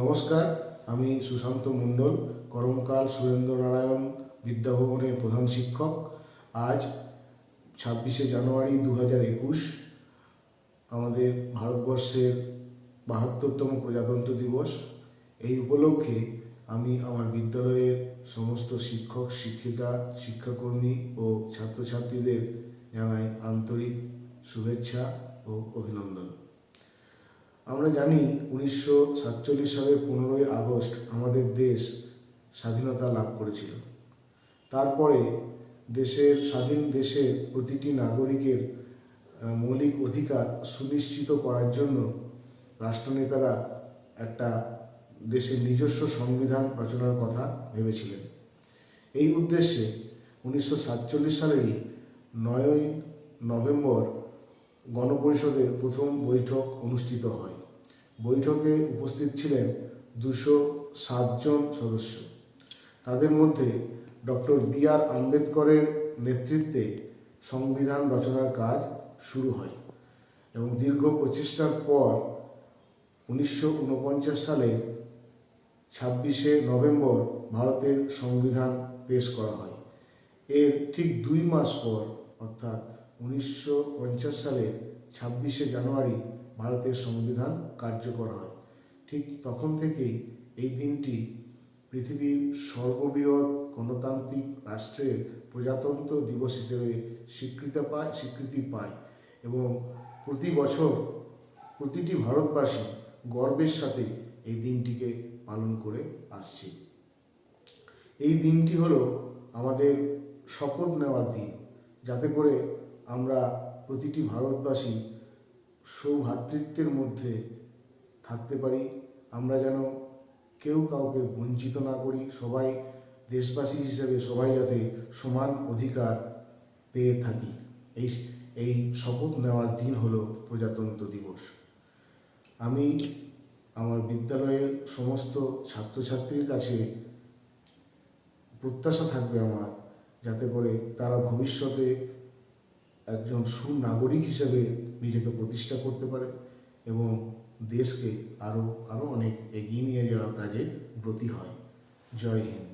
নমস্কার, আমি সুশান্ত মণ্ডল, করমকাল সুরেন্দ্রনারায়ণ বিদ্যাভবনের প্রধান শিক্ষক। আজ 26শে জানুয়ারি 2021 আমাদের ভারতবর্ষের 72তম প্রজাতন্ত্র দিবস। এই উপলক্ষে আমি আমার বিদ্যালয়ের সমস্ত শিক্ষক, শিক্ষিকা, শিক্ষাকর্মী ও ছাত্রছাত্রীদের জানাই আন্তরিক শুভেচ্ছা ও অভিনন্দন। আমরা জানি 1947 সালের 15ই আগস্ট আমাদের দেশ স্বাধীনতা লাভ করেছিল। তারপরে স্বাধীন দেশের প্রতিটি নাগরিকের মৌলিক অধিকার সুনিশ্চিত করার জন্য রাষ্ট্রনেতারা একটা দেশের নিজস্ব সংবিধান রচনার কথা ভেবেছিলেন। এই উদ্দেশ্যে 1947 সালেরই 9ই নভেম্বর গণপরিষদের প্রথম বৈঠক অনুষ্ঠিত হয়। বৈঠকে উপস্থিত ছিলেন 207 জন সদস্য। তাদের মধ্যে ডক্টর বি.আর. আম্বেদকরের নেতৃত্বে সংবিধান রচনার কাজ শুরু হয় এবং দীর্ঘ প্রচেষ্টার পর 1949 সালে 26শে নভেম্বর ভারতের সংবিধান পেশ করা হয়। এর ঠিক 2 মাস পর অর্থাৎ 1950 সালের 26শে জানুয়ারি ভারতের সংবিধান কার্যকর হয়। ঠিক তখন থেকেই এই দিনটি পৃথিবীর সর্ববৃহৎ গণতান্ত্রিক রাষ্ট্রের প্রজাতন্ত্র দিবস হিসেবে স্বীকৃতি পায় এবং প্রতি বছর প্রতিটি ভারতবাসী গর্বের সাথে এই দিনটিকে পালন করে আসছে। এই দিনটি হলো আমাদের শপথ নেওয়ার দিন, যাতে করে আমরা প্রতিটি ভারতবাসী সৌভ্রাতৃত্বের মধ্যে থাকতে পারি। আমরা যেন কেউ কাউকে বঞ্চিত না করি, সবাই দেশবাসী হিসেবে সবাই যাতে সমান অধিকার পেয়ে থাকি। এই শপথ নেওয়ার দিন হলো প্রজাতন্ত্র দিবস। আমি আমার বিদ্যালয়ের সমস্ত ছাত্রছাত্রীর কাছে প্রত্যাশা থাকবে আমার, যাতে করে তারা ভবিষ্যতে একজন সুনাগরিক হিসেবে নিজেকে প্রতিষ্ঠা করতে পারে এবং দেশকে আরও অনেক এগিয়ে নিয়ে যাওয়ার কাজে ব্রতী হয়। জয় হিন্দ।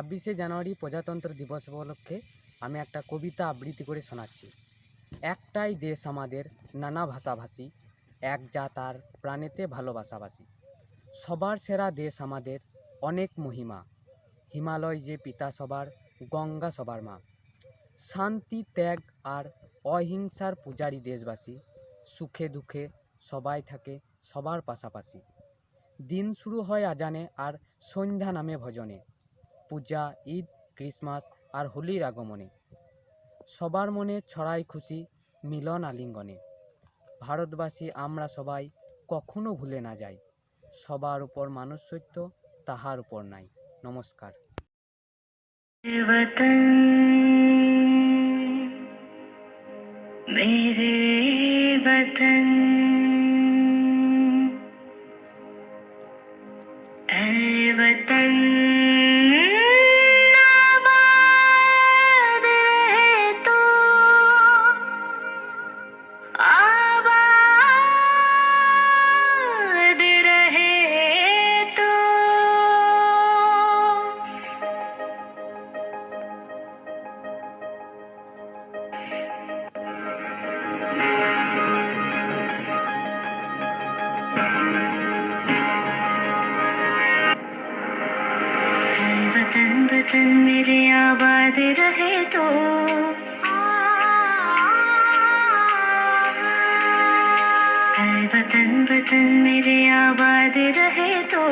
26শে জানুয়ারি প্রজাতন্ত্র দিবস উপলক্ষে আমি একটা কবিতা আবৃত্তি করে শোনাচ্ছি। একটাই দেশ আমাদের, নানা ভাষাভাষী, এক জাত আর প্রাণেতে ভালোবাসাবাসী। সবার সেরা দেশ আমাদের, অনেক মহিমা, হিমালয় যে পিতা সবার, গঙ্গা সবার মা। শান্তি, ত্যাগ আর অহিংসার পূজারী দেশবাসী, সুখে দুঃখে সবাই থাকে সবার পাশাপাশি। দিন শুরু হয় আজানে আর সন্ধ্যা নামে ভজনে, পূজা, ঈদ, ক্রিসমাস আর হোলির আগমনে। সবার মনে ছড়াই খুশি, মিলন আলিঙ্গনে। ভারতবাসী আমরা সবাই কখনো ভুলে না যাই, সবার উপর মানুষ সত্য, তাহার উপর নাই। নমস্কার। वतन मेरे वतन, ऐ वतन आबाद रहे तो, आबाद रहे तो। वतन वतन मेरे आबाद रहे तो, वतन वतन मेरे आबाद रहे तो,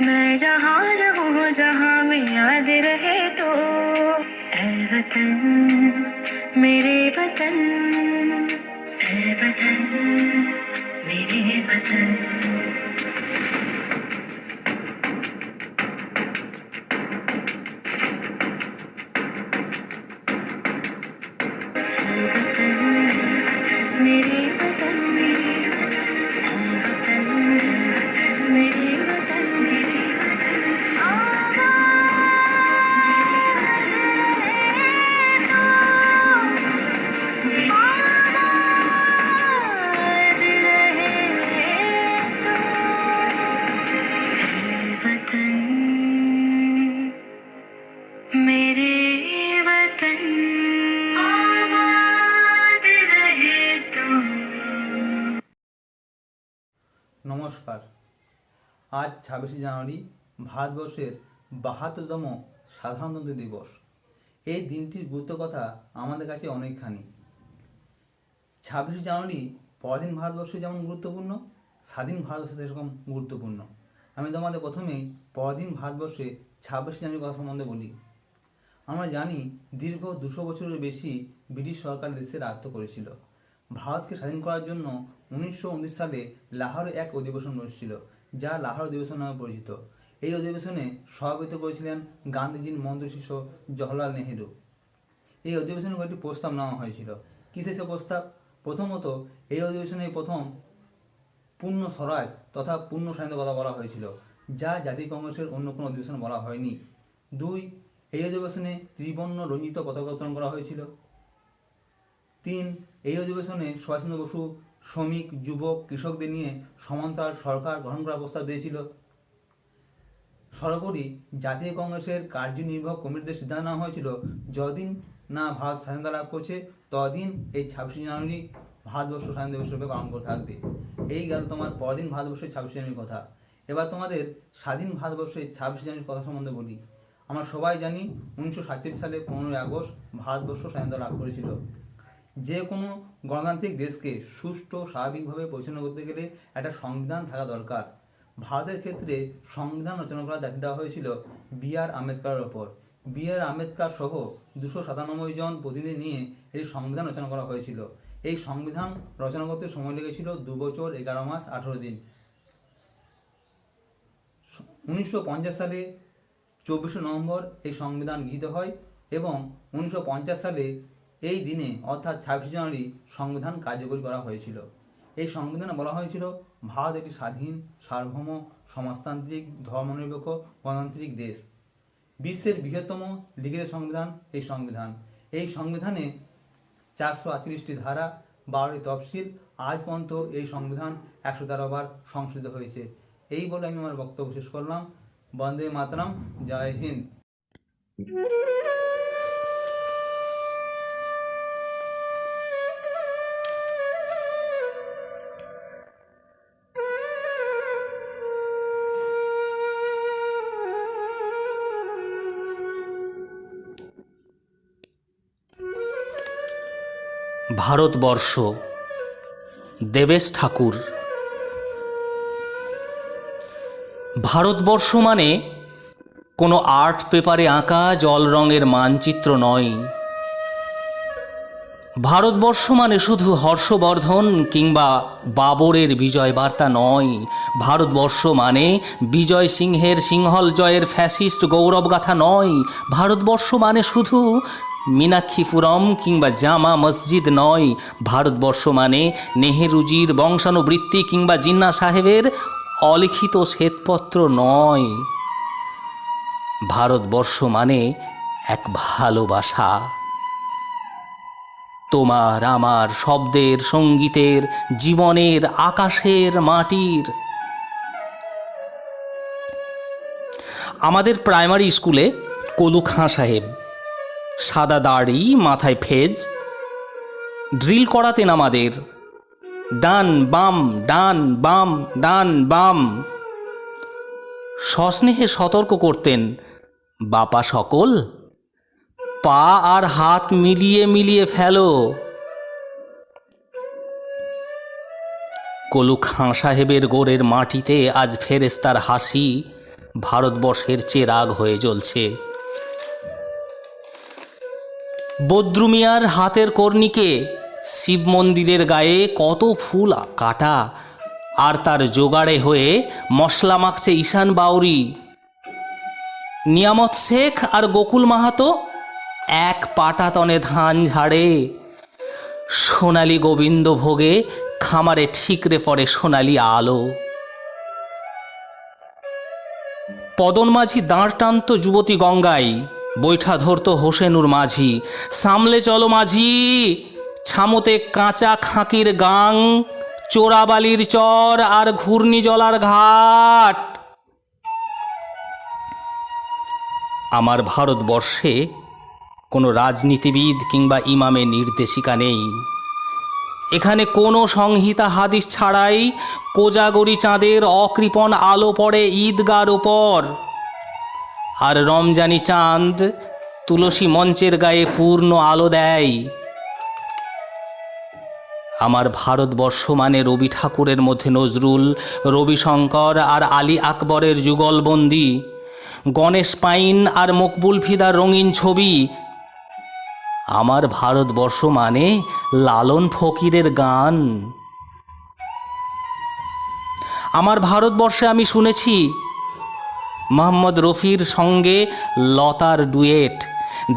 मैं जहाँ रहूँ जहाँ में याद रहे तो। ऐ वतन मेरे वतन, ऐ वतन मेरे वतन। मेरे वतन मेरे वतन, मेरे वतन मेरे वतन, आबाद रहे तो। वतन मेरे वतन, आबाद रहे तो। নমস্কার। আজ 26শে জানুয়ারি ভারতবর্ষের 72তম সাধারণতন্ত্র দিবস। এই দিনটির গুরুত্ব কথা আমাদের কাছে অনেকখানি। 26শে জানুয়ারি পরাধীন ভারতবর্ষে যেমন গুরুত্বপূর্ণ, স্বাধীন ভারতবর্ষে সেরকম গুরুত্বপূর্ণ। আমি তোমাদের প্রথমেই পরাধীন ভারতবর্ষে 26শে জানুয়ারির কথা সম্বন্ধে বলি। আমরা জানি দীর্ঘ 200 বছরের বেশি ব্রিটিশ সরকার দেশে রাজত্ব করেছিল। ভারতকে স্বাধীন করার জন্য 1919 সালে লাহোরে এক অধিবেশন বসেছিল, যা লাহোর অধিবেশন নামে পরিচিত। এই অধিবেশনে সভাপতিত্ব করেছিলেন গান্ধীজির মন্ত্রী শিষ্য জওহরলাল নেহেরু। এই অধিবেশনে কয়েকটি প্রস্তাব নেওয়া হয়েছিল। কী সেই প্রস্তাব? প্রথমত, এই অধিবেশনে প্রথম পূর্ণ স্বরাজ তথা পূর্ণ স্বাধীনতার কথা বলা হয়েছিল, যা জাতীয় কংগ্রেসের অন্য কোনো অধিবেশনে বলা হয়নি। 2, এই অধিবেশনে ত্রিবর্ণ রঞ্জিত পতাকা উত্তোলন করা হয়েছিল। 3, এই অধিবেশনে সুভাষচন্দ্র বসু শ্রমিক, যুবক, কৃষকদের নিয়ে সমান্তরাল সরকার গঠন করার প্রস্তাব দিয়েছিল। সর্বোপরি জাতীয় কংগ্রেসের কার্যনির্বাহক কমিটিতে সিদ্ধান্ত নেওয়া হয়েছিল, যতদিন না ভারত স্বাধীনতা লাভ করছে ততদিন এই 26শে জানুয়ারি ভারতবর্ষ স্বাধীন দিবস রূপে পালন করে থাকবে। এই গেল তোমার পরদিন ভারতবর্ষের 26শে জানুয়ারির কথা। এবার তোমাদের স্বাধীন ভারতবর্ষের 26শে জানুয়ারির কথা সম্বন্ধে বলি। আমরা সবাই জানি 1947 সালে 15ই আগস্ট ভারতবর্ষ স্বাধীনতা লাভ করেছিল। যে কোনো গণতান্ত্রিক দেশকে সুষ্ঠু স্বাভাবিকভাবে পরিচালনা করতে গেলে একটা সংবিধান থাকা দরকার। ভারতের ক্ষেত্রে সংবিধান রচনা করার দায়িত্ব দেওয়া হয়েছিল B.R. আম্বেদকরের ওপর। B.R. আম্বেদকর সহ 297 জন প্রতিনিধি নিয়ে এই সংবিধান রচনা করা হয়েছিল। এই সংবিধান রচনা করতে সময় লেগেছিল 2 বছর 11 মাস 18 দিন। 1950 সালে 24শে নভেম্বর এই সংবিধান গৃহীত হয় এবং 1950 সালে এই দিনে অর্থাৎ 26শে জানুয়ারি সংবিধান কার্যকরী করা হয়েছিল। এই সংবিধানে বলা হয়েছিল ভারত একটি স্বাধীন, সার্বভৌম, সমাজতান্ত্রিক, ধর্মনিরপেক্ষ গণতান্ত্রিক দেশ। বিশ্বের বৃহত্তম লিখিত সংবিধান এই সংবিধান। এই সংবিধানে 448টি ধারা, 12টি তফসিল। আজ পর্যন্ত এই সংবিধান 113 বার সংশোধিত হয়েছে। এই বলে আমি আমার বক্তব্য শেষ করলাম। বন্দে মাতরম, জয় হিন্দ। ভারতবর্ষ, দেবেশ ঠাকুর। ভারতবর্ষ মানে কোনো আর্ট পেপারে আঁকা জল রঙের মানচিত্র নয়। ভারতবর্ষ মানে শুধু হর্ষবর্ধন কিংবা বাবরের বিজয় বার্তা নয়। ভারতবর্ষ মানে বিজয় সিংহের সিংহল জয়ের ফ্যাসিস্ট গৌরবগাথা নয়। ভারতবর্ষ মানে শুধু মীনাক্ষীপুরম কিংবা জামা মসজিদ নয়। ভারতবর্ষ মানে নেহেরুজির বংশানুবৃত্তি কিংবা জিন্না সাহেবের অলিখিত শ্বেতপত্র নয়। ভারতবর্ষ মানে এক ভালোবাসা, তোমার আমার শব্দের, সঙ্গীতের, জীবনের, আকাশের, মাটির। আমাদের প্রাইমারি স্কুলে কলু খাঁ সাহেব, সাদা দাড়ি, মাথায় ফেজ, ড্রিল করাতেন আমাদের। ডান বাম, ডান বাম, ডান বাম। সস্নেহে সতর্ক করতেন, বাপা সকল পা আর হাত মিলিয়ে মিলিয়ে ফেলো। কলু খাঁ সাহেবের গোরের মাটিতে আজ ফেরেস্তার হাসি ভারতবর্ষের চেরাগ হয়ে জ্বলছে। বদ্রু মিয়ার হাতের কর্ণিকে শিব মন্দিরের গায়ে কত ফুল কাটা, আর তার জোগাড়ে হয়ে মশলা মাখছে ঈশান বাউরি। নিয়ামত শেখ আর গোকুল মাহাতো এক পাটাতনে ধান ঝাড়ে। সোনালি গোবিন্দ ভোগে খামারে ঠিকরে পড়ে সোনালি আলো। পদন মাঝি দাঁড় টানত যুবতী গঙ্গায়, বৈঠা ধরত হোসেনুর মাঝি। সামলে চলো মাঝি, ছামতে কাঁচা খাঁকির গাং, চোরাবালির চর আর ঘূর্ণিজলার ঘাট। আমার ভারতবর্ষে কোনো রাজনীতিবিদ কিংবা ইমামের নির্দেশিকা নেই। এখানে কোনো সংহিতা হাদিস ছাড়াই কোজাগরি চাঁদের অকৃপণ আলো পড়ে ঈদগার ওপর, আর রমজানি চাঁদ তুলসী মঞ্চের গায়ে পূর্ণ আলো দেয়। আমার ভারতবর্ষ মানে রবি ঠাকুরের মধ্যে নজরুল, রবিশঙ্কর আর আলী আকবরের যুগলবন্দি, গণেশ পাইন আর মকবুল ফিদার রঙিন ছবি। আমার ভারতবর্ষ মানে লালন ফকিরের গান। আমার ভারতবর্ষে আমি শুনেছি মোহাম্মদ রফির সঙ্গে লতার ডুয়েট,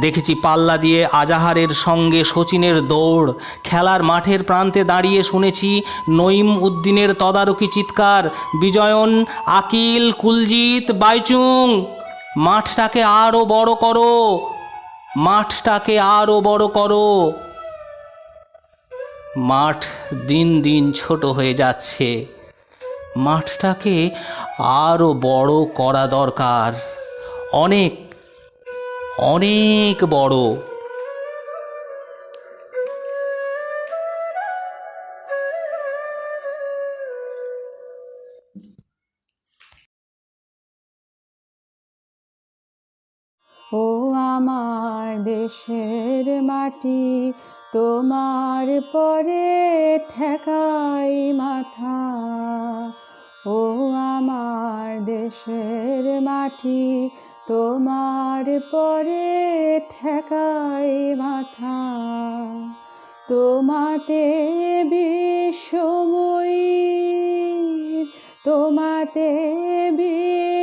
দেখেছি পাল্লা দিয়ে আজাহারের সঙ্গে শচীনের দৌড়, খেলার মাঠের প্রান্তে দাঁড়িয়ে শুনেছি নঈম উদ্দিনের তদারকি চিৎকার, বিজয়ন, আকিল, কুলজিৎ, বাইচুং, মাঠটাকে আরও বড় করো, মাঠটাকে আরও বড় করো। মাঠ দিন দিন ছোট হয়ে যাচ্ছে, মাঠটাকে আরও বড় করা দরকার, অনেক অনেক বড়। ও আমার দেশের মাটি, তোমার পরে ঠেকাই মাথা। ও আমার দেশের মাটি, তোমার পরে ঠেকাই মাথা। তোমাতে বিশ্বময়ীর, তোমাতে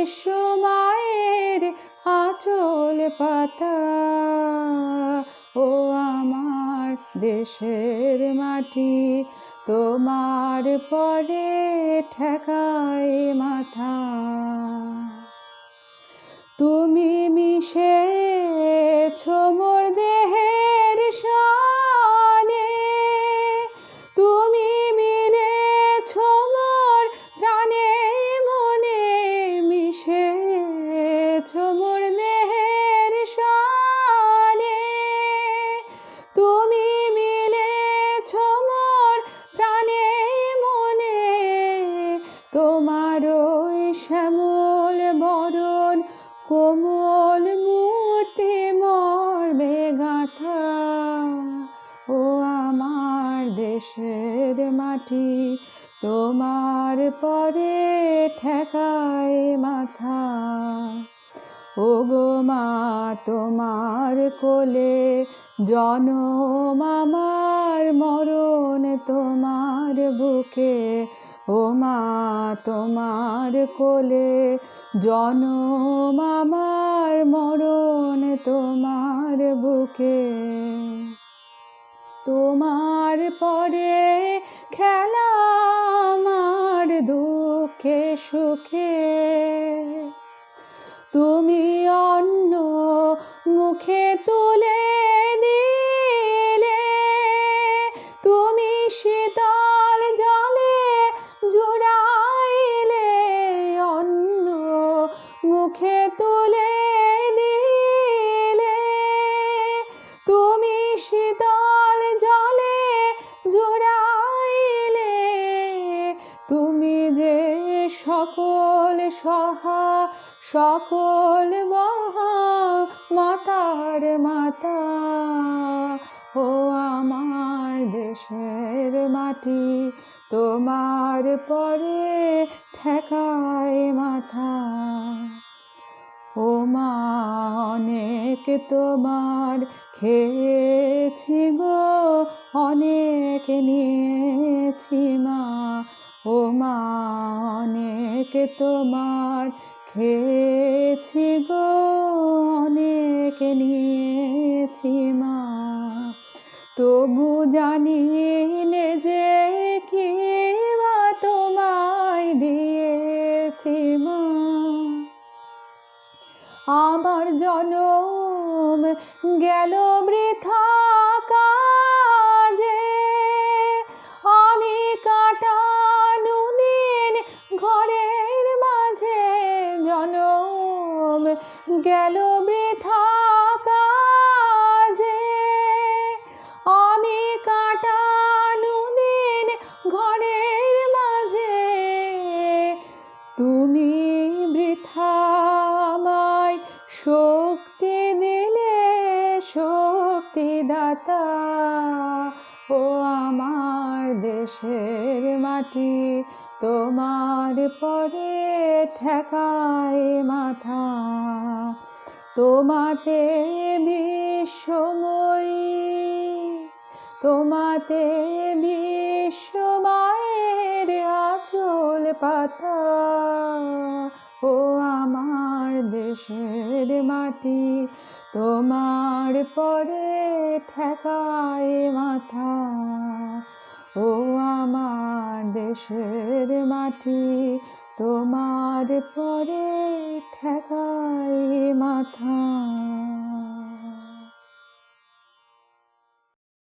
বিশ্বমায়ের আঁচল পাতা। ও আমার দেশের মাটি, তোমার পরে ঠেকাই মাথা। তুমি মিশেছ মোর দেহের সনে, তুমি মিলেছ মোর প্রাণে মনে, মিশেছ মোর দেহের সনে। মাটি তোমার পরে ঠেকায় মাথা। ওগো মা তোমার কোলে জনম আমার, মরণ তোমার বুকে। ও মা তোমার কোলে জনম আমার, মরণ তোমার বুকে। তোমার পরে খেলা আমার দুঃখে সুখে, তুমি অন্ন মুখে তুলে দিলে, তুমি শীতল জলে জুড়াইলে, অন্ন মুখে তুলে দিলে, তুমি শীতল জলে জুড়াইলে, তুমি যে সকল সহা সকল মহা মাতার মাতা। ও আমার দেশের মাটি তোমার পরে ঠেকায় মাথা। ও মা অনেক তোমার খেয়েছি গো, অনেক নিয়েছি মা। ও মা অনেক তোমার খেয়েছি গো, অনেক নিয়েছি মা। তবু জানি নে যে কি বা তোমায় দিয়েছি মা। আমার জনম গেল বৃথা কাজে, আমি কাটালু দিন ঘরের মাঝে। জনম গেল বৃথা কাজে, আমি কাটালু দিন ঘরের মাঝে। তুমি বৃথা আমায় শক্তি দিলে, শক্তিদাতা। ও আমার দেশের মাটি তোমার পরে ঠেকায় মাথা। তোমাতে বিশ্বময়ী, তোমাতে বিশ্বমায়ের আঁচল পাতা। ও আমার দেশের মাটি তোমার পরে ঠেকায় মাথা। ও আমার দেশের মাটি তোমার পরে ঠেকায় মাথা।